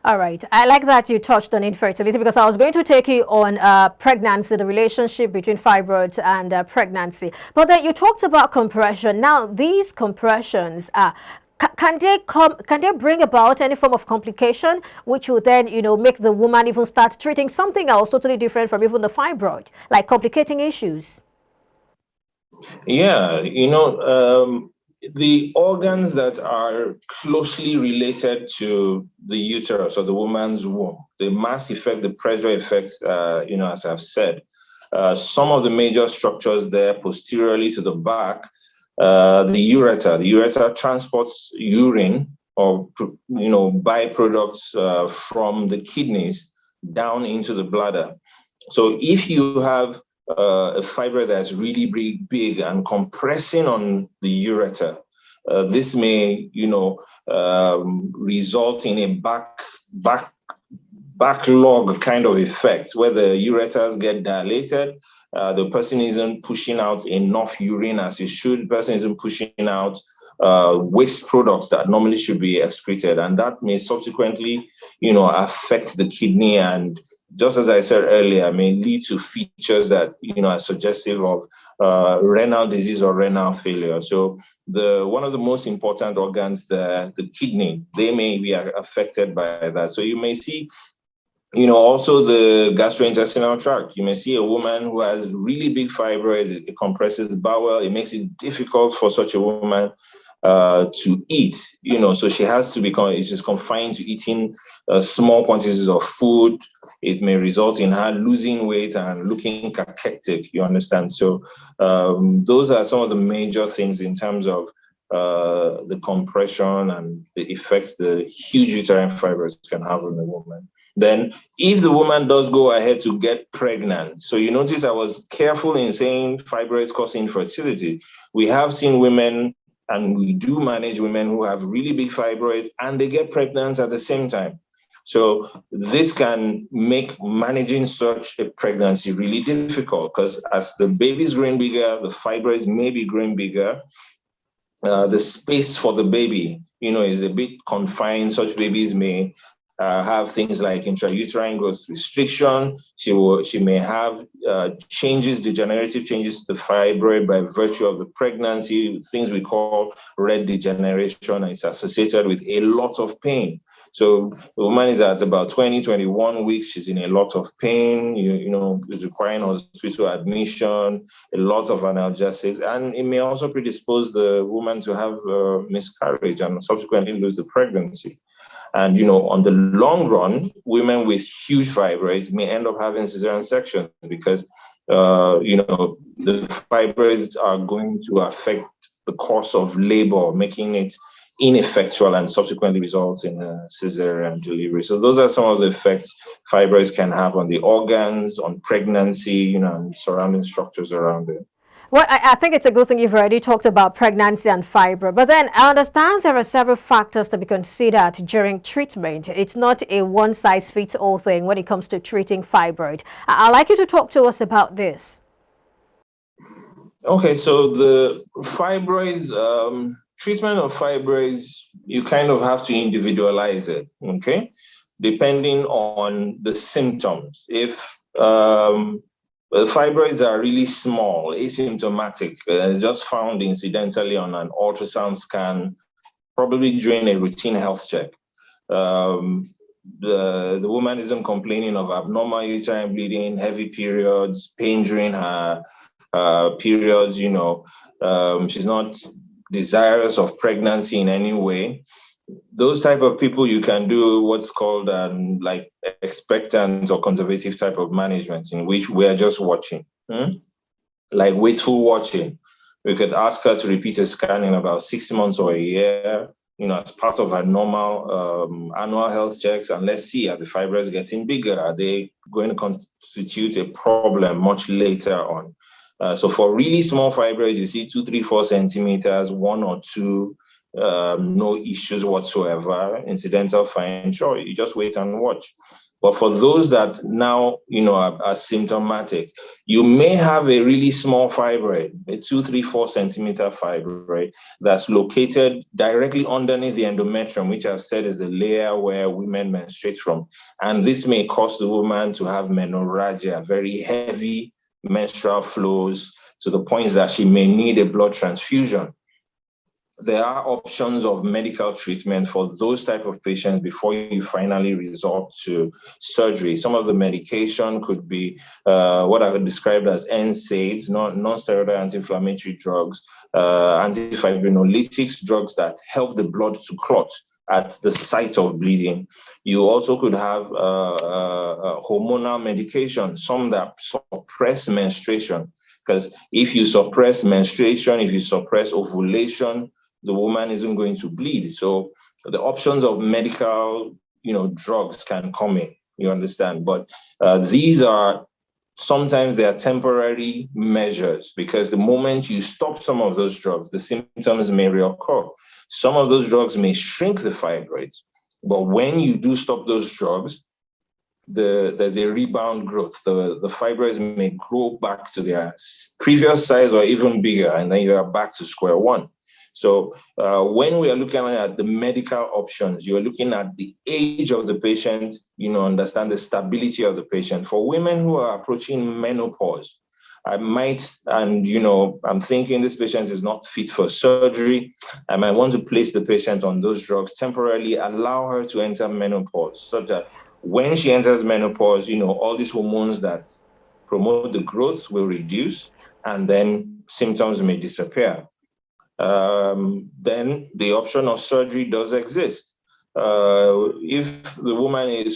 All right. I like that you touched on infertility because I was going to take you on pregnancy, the relationship between fibroids and pregnancy. But then you talked about compression. Now, these compressions, can they bring about any form of complication, which will then, make the woman even start treating something else totally different from even the fibroid, like complicating issues? Yeah, the organs that are closely related to the uterus or the woman's womb, the mass effect, the pressure effects, as I've said, some of the major structures there posteriorly to the back, the ureter. The ureter transports urine or, byproducts from the kidneys down into the bladder. So if you have a fiber that's really big and compressing on the ureter, this may, result in a backlog kind of effect where the ureters get dilated. The person isn't pushing out enough urine as it should. The person isn't pushing out waste products that normally should be excreted, and that may subsequently, affect the kidney, and just as I said earlier, may lead to features that are suggestive of renal disease or renal failure. So one of the most important organs, the kidney, they may be affected by that. So you may see, also the gastrointestinal tract. You may see a woman who has really big fibroids. It compresses the bowel. It makes it difficult for such a woman to eat, so she has to she's confined to eating small quantities of food. It may result in her losing weight and looking cachectic, you understand? So those are some of the major things in terms of the compression and the effects the huge uterine fibroids can have on the woman. Then if the woman does go ahead to get pregnant, so you notice I was careful in saying fibroids cause infertility. We have seen women, and we do manage women who have really big fibroids and they get pregnant at the same time. So this can make managing such a pregnancy really difficult because as the baby's growing bigger, the fibroids may be growing bigger. The space for the baby, is a bit confined. Such babies may have things like intrauterine growth restriction. She may have degenerative changes to the fibroid by virtue of the pregnancy, things we call red degeneration. It's associated with a lot of pain. So the woman is at about 20, 21 weeks. She's in a lot of pain, is requiring hospital admission, a lot of analgesics, and it may also predispose the woman to have miscarriage and subsequently lose the pregnancy. And, on the long run, women with huge fibroids may end up having cesarean section because, the fibroids are going to affect the course of labor, making it ineffectual and subsequently results in a cesarean delivery. So those are some of the effects fibroids can have on the organs, on pregnancy, and surrounding structures around it. Well, I think it's a good thing you've already talked about pregnancy and fibroid, but then I understand there are several factors to be considered during treatment. It's not a one-size-fits-all thing when it comes to treating fibroid. I'd like you to talk to us about this. Okay, so the fibroids, treatment of fibroids, you kind of have to individualize it, okay? Depending on the symptoms. If the fibroids are really small, asymptomatic, it's just found incidentally on an ultrasound scan, probably during a routine health check. The woman isn't complaining of abnormal uterine bleeding, heavy periods, pain during her periods, she's not desirous of pregnancy in any way. Those type of people, you can do what's called like expectant or conservative type of management, in which we are just watching, like wasteful watching. We could ask her to repeat a scan in about 6 months or a year, as part of her normal annual health checks, and let's see, are the fibroids getting bigger? Are they going to constitute a problem much later on? So for really small fibroids, you see 2, 3, 4 centimeters, 1 or 2, no issues whatsoever, incidental, fine, sure, you just wait and watch. But for those that now, are symptomatic, you may have a really small fibroid, a 2, 3, 4 centimeter fibroid that's located directly underneath the endometrium, which I've said is the layer where women menstruate from. And this may cause the woman to have menorrhagia, very heavy menstrual flows, to the point that she may need a blood transfusion. There are options of medical treatment for those type of patients before you finally resort to surgery. Some of the medication could be what I would describe as NSAIDs, non-steroidal anti-inflammatory drugs, antifibrinolytics, drugs that help the blood to clot at the site of bleeding. You also could have hormonal medication, some that suppress menstruation, because if you suppress menstruation, if you suppress ovulation, the woman isn't going to bleed. So the options of medical, drugs can come in, you understand? But these are, sometimes they are temporary measures, because the moment you stop some of those drugs, the symptoms may reoccur. Some of those drugs may shrink the fibroids, but when you do stop those drugs, there's a rebound growth. The fibroids may grow back to their previous size or even bigger, and then you are back to square one. So when we are looking at the medical options, you're looking at the age of the patient, understand the stability of the patient. For women who are approaching menopause, I'm thinking this patient is not fit for surgery. I might want to place the patient on those drugs temporarily, allow her to enter menopause, such that when she enters menopause, all these hormones that promote the growth will reduce, and then symptoms may disappear. Then the option of surgery does exist. If the woman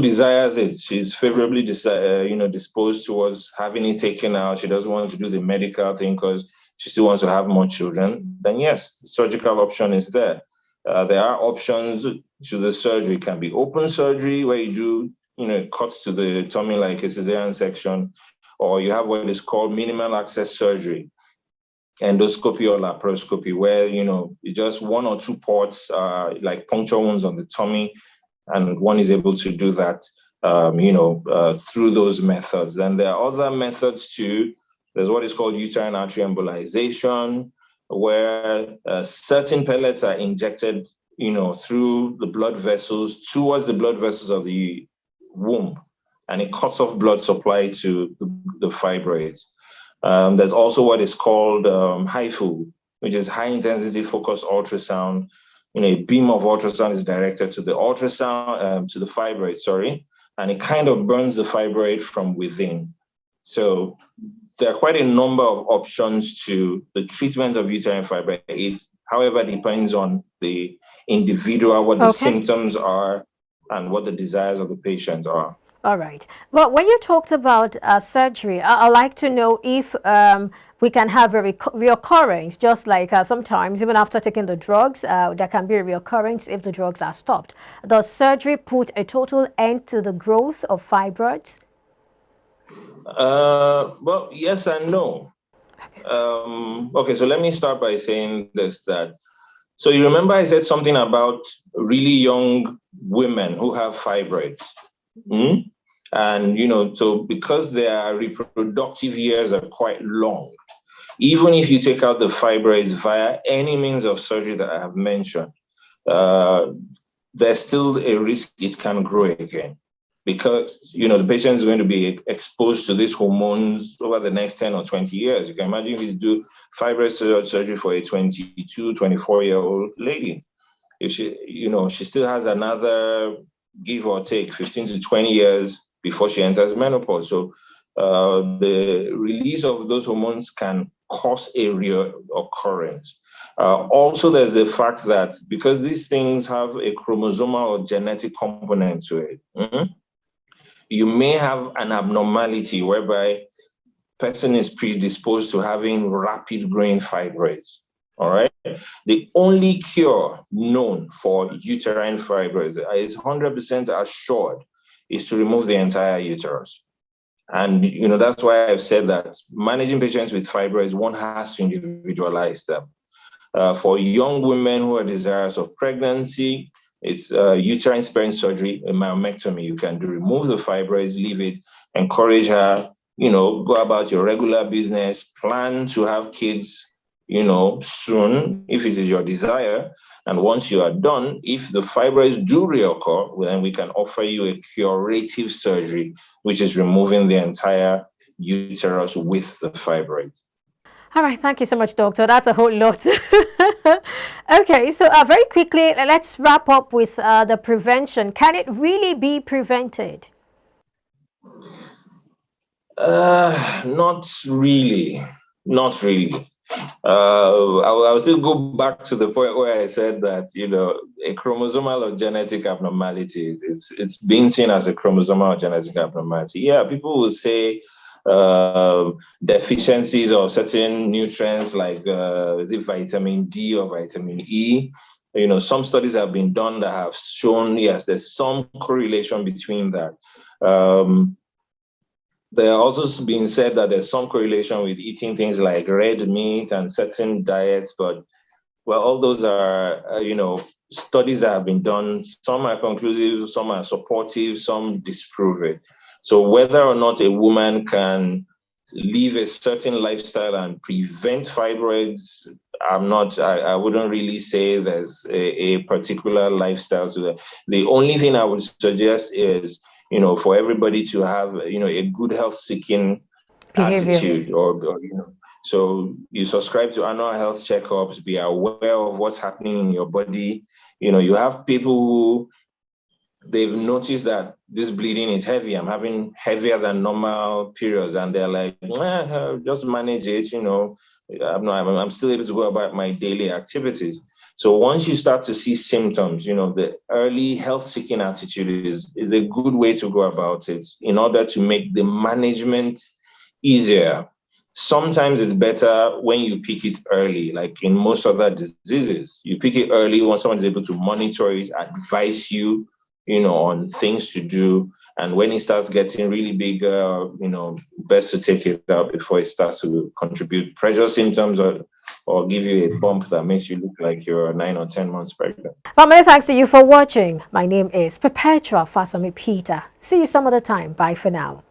desires it, she's favorably disposed towards having it taken out, she doesn't want to do the medical thing because she still wants to have more children, then yes, the surgical option is there. There are options to the surgery. It can be open surgery, where you do, cuts to the tummy like a cesarean section, or you have what is called minimal access surgery, endoscopy or laparoscopy, where just 1 or 2 ports, like puncture wounds on the tummy, and one is able to do that through those methods. Then there are other methods too. There's what is called uterine artery embolization, where certain pellets are injected through the blood vessels towards the blood vessels of the womb, and it cuts off blood supply to the fibroids. There's also what is called HIFU, which is high intensity focused ultrasound. A beam of ultrasound is directed to the to the fibroid, and it kind of burns the fibroid from within. So there are quite a number of options to the treatment of uterine fibroid. It, however, depends on the individual, what the symptoms are, and what the desires of the patient are. All right. Well, when you talked about surgery, I'd like to know if we can have a reoccurrence, just like sometimes, even after taking the drugs, there can be a reoccurrence if the drugs are stopped. Does surgery put a total end to the growth of fibroids? Well, yes and no. Okay, so let me start by saying this, so you remember I said something about really young women who have fibroids. And, so because their reproductive years are quite long, even if you take out the fibroids via any means of surgery that I have mentioned, there's still a risk it can grow again, because, the patient is going to be exposed to these hormones over the next 10 or 20 years. You can imagine if you do fibroid surgery for a 22, 24-year-old lady. If she still has another, give or take, 15 to 20 years before she enters menopause. So the release of those hormones can cause a reoccurrence. Also, there's the fact that because these things have a chromosomal or genetic component to it, you may have an abnormality whereby person is predisposed to having rapid growing fibroids. All right. The only cure known for uterine fibroids is 100% assured is to remove the entire uterus. And, that's why I've said that managing patients with fibroids, one has to individualize them. For young women who are desirous of pregnancy, It's uterine sparing surgery, a myomectomy. You can do remove the fibroids, leave it, encourage her, go about your regular business, plan to have kids, soon, if it is your desire. And once you are done, if the fibroids do reoccur, then we can offer you a curative surgery, which is removing the entire uterus with the fibroid. All right, thank you so much, doctor. That's a whole lot. Okay, so very quickly, let's wrap up with the prevention. Can it really be prevented? Not really. Not really. I'll still go back to the point where I said that, a chromosomal or genetic abnormality, it's being seen as a chromosomal or genetic abnormality. Yeah, people will say deficiencies of certain nutrients like is it vitamin D or vitamin E. Some studies have been done that have shown, yes, there's some correlation between that. There are also been said that there's some correlation with eating things like red meat and certain diets, but well, all those are, studies that have been done. Some are conclusive, some are supportive, some disprove it. So whether or not a woman can live a certain lifestyle and prevent fibroids, I wouldn't really say there's a particular lifestyle to that. The only thing I would suggest is, for everybody to have, a good health-seeking attitude, or so you subscribe to annual health checkups, be aware of what's happening in your body. You have people who they've noticed that this bleeding is heavy. I'm having heavier than normal periods, and they're like, just manage it. I'm still able to go about my daily activities. So once you start to see symptoms, the early health-seeking attitude is a good way to go about it in order to make the management easier. Sometimes it's better when you pick it early, like in most other diseases. You pick it early when someone is able to monitor it, advise you, on things to do. And when it starts getting really big, best to take it out before it starts to contribute pressure symptoms or give you a bump that makes you look like you're 9 or 10 months pregnant. Well, many thanks to you for watching. My name is Perpetua Fasami Peter. See you some other time. Bye for now.